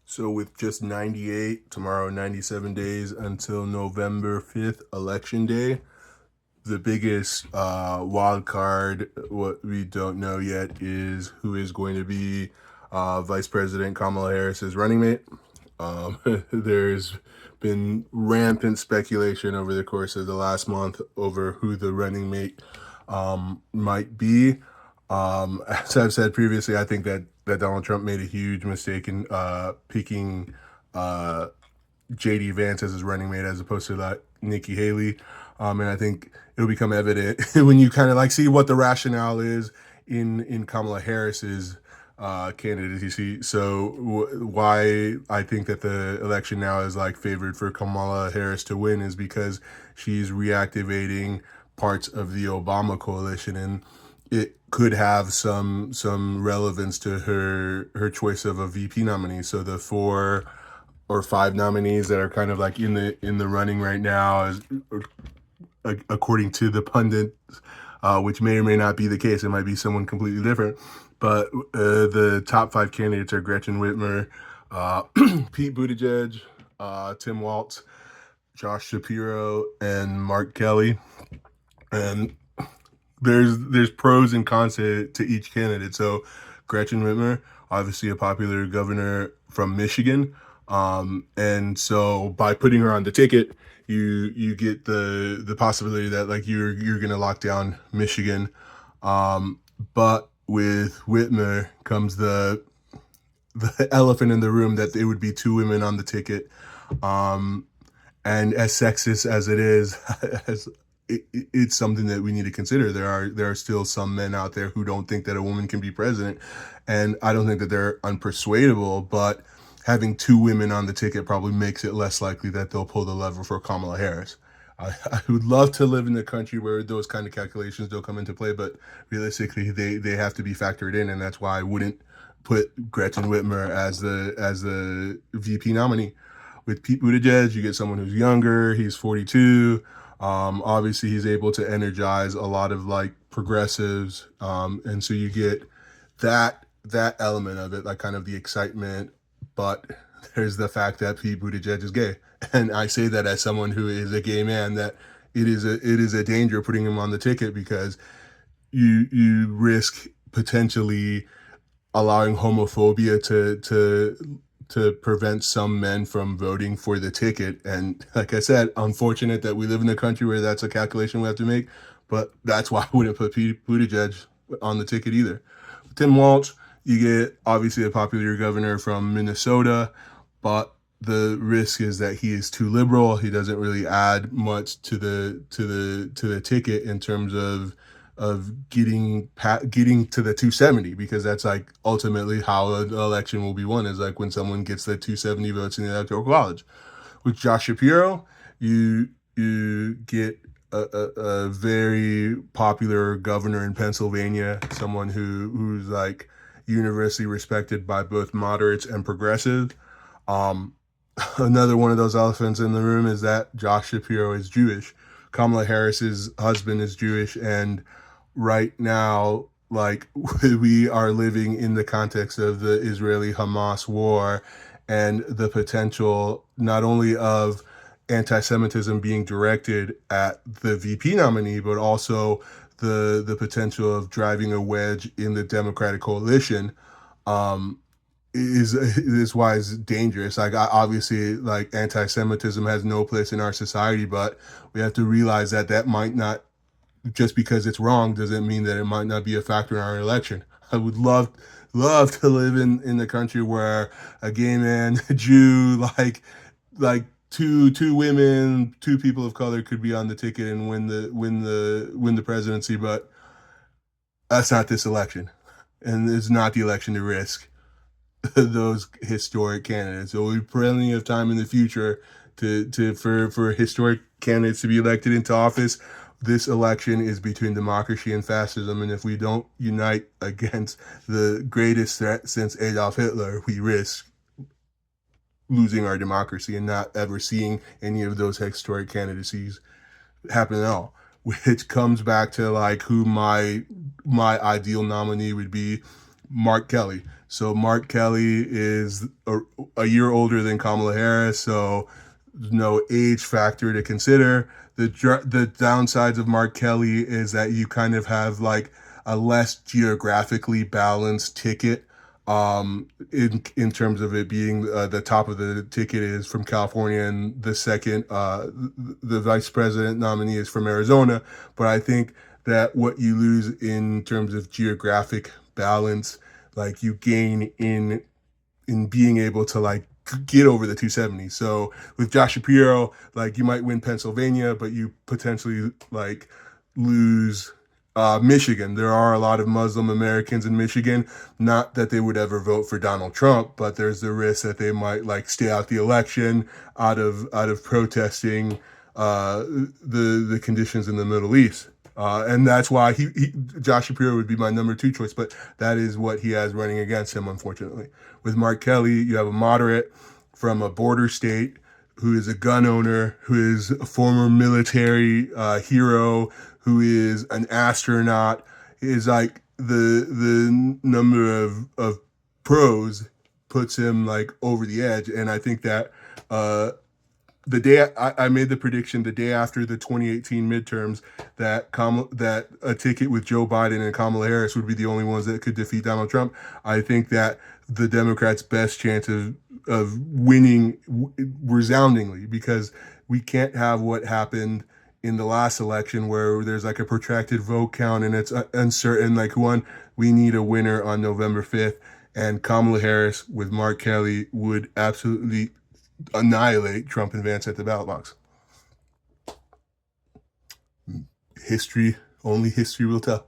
So with just 98, tomorrow 97 days until November 5th, election day, the biggest wild card, what we don't know yet, is who is going to be Vice President Kamala Harris's running mate. There's been rampant speculation over the course of the last month over who the running mate might be. As I've said previously, I think that Donald Trump made a huge mistake in picking JD Vance as his running mate as opposed to Nikki Haley. And I think it'll become evident when you kind of see what the rationale is in Kamala Harris's candidacy. So why I think that the election now is favored for Kamala Harris to win is because she's reactivating parts of the Obama coalition, and it could have some relevance to her choice of a VP nominee. So the 4 or 5 nominees that are kind of in the running right now, as according to the pundits, which may or may not be the case. It might be someone completely different. But the top 5 candidates are Gretchen Whitmer, Pete Buttigieg, Tim Walz, Josh Shapiro, and Mark Kelly. And there's pros and cons to each candidate. So Gretchen Whitmer, obviously a popular governor from Michigan. And so by putting her on the ticket, you get the possibility that you're going to lock down Michigan. But with Whitmer comes the elephant in the room that it would be 2 women on the ticket. And as sexist as it is, it's something that we need to consider. There are still some men out there who don't think that a woman can be president, and I don't think that they're unpersuadable, but having 2 women on the ticket probably makes it less likely that they'll pull the lever for Kamala Harris. I would love to live in a country where those kind of calculations don't come into play, but realistically, they have to be factored in, and that's why I wouldn't put Gretchen Whitmer as the VP nominee. With Pete Buttigieg, you get someone who's younger. He's 42. Obviously, he's able to energize a lot of progressives, and so you get that element of it, kind of the excitement. But there's the fact that Pete Buttigieg is gay, and I say that as someone who is a gay man, that it is a danger putting him on the ticket, because you risk potentially allowing homophobia to prevent some men from voting for the ticket. And like I said, unfortunate that we live in a country where that's a calculation we have to make, but that's why I wouldn't put Pete Buttigieg on the ticket either. Tim Walz, you get obviously a popular governor from Minnesota, but the risk is that he is too liberal. He doesn't really add much to the ticket in terms of getting to the 270, because that's ultimately how an election will be won, is when someone gets the 270 votes in the electoral college. With Josh Shapiro, you get a very popular governor in Pennsylvania, someone who's universally respected by both moderates and progressives. Another one of those elephants in the room is that Josh Shapiro is Jewish. Kamala Harris's husband is Jewish, and right now, we are living in the context of the Israeli-Hamas war and the potential not only of anti-Semitism being directed at the VP nominee, but also the potential of driving a wedge in the Democratic coalition. Is why it's dangerous. Obviously, anti-Semitism has no place in our society, but we have to realize that might not, just because it's wrong doesn't mean that it might not be a factor in our election. I would love to live in the country where a gay man, a Jew, two women, 2 people of color could be on the ticket and win the presidency, but that's not this election, and it's not the election to risk those historic candidates. There will be plenty of time in the future for historic candidates to be elected into office. This election is between democracy and fascism, and if we don't unite against the greatest threat since Adolf Hitler, we risk losing our democracy and not ever seeing any of those historic candidacies happen at all. Which comes back to who my ideal nominee would be. Mark Kelly. So Mark Kelly is a year older than Kamala Harris, so no age factor to consider. The downsides of Mark Kelly is that you kind of have like a less geographically balanced ticket. In terms of it being the top of the ticket is from California, and the second, the vice president nominee is from Arizona. But I think that what you lose in terms of geographic balance, like you gain in being able to like get over the 270. So with Josh Shapiro, like you might win Pennsylvania, but you potentially like lose Michigan. There are a lot of Muslim Americans in Michigan. Not that they would ever vote for Donald Trump, but there's the risk that they might like stay out the election out of protesting the conditions in the Middle East. And that's why Josh Shapiro would be my number 2 choice, but that is what he has running against him, unfortunately. With Mark Kelly, you have a moderate from a border state who is a gun owner, who is a former military hero, who is an astronaut. Is like the number of pros puts him like over the edge, and I think that the day I made the prediction the day after the 2018 midterms that a ticket with Joe Biden and Kamala Harris would be the only ones that could defeat Donald Trump. I think that the Democrats' best chance of winning resoundingly, because we can't have what happened in the last election where there's like a protracted vote count and it's uncertain like who won. We need a winner on November 5th, and Kamala Harris with Mark Kelly would absolutely annihilate Trump and Vance at the ballot box. Only history will tell.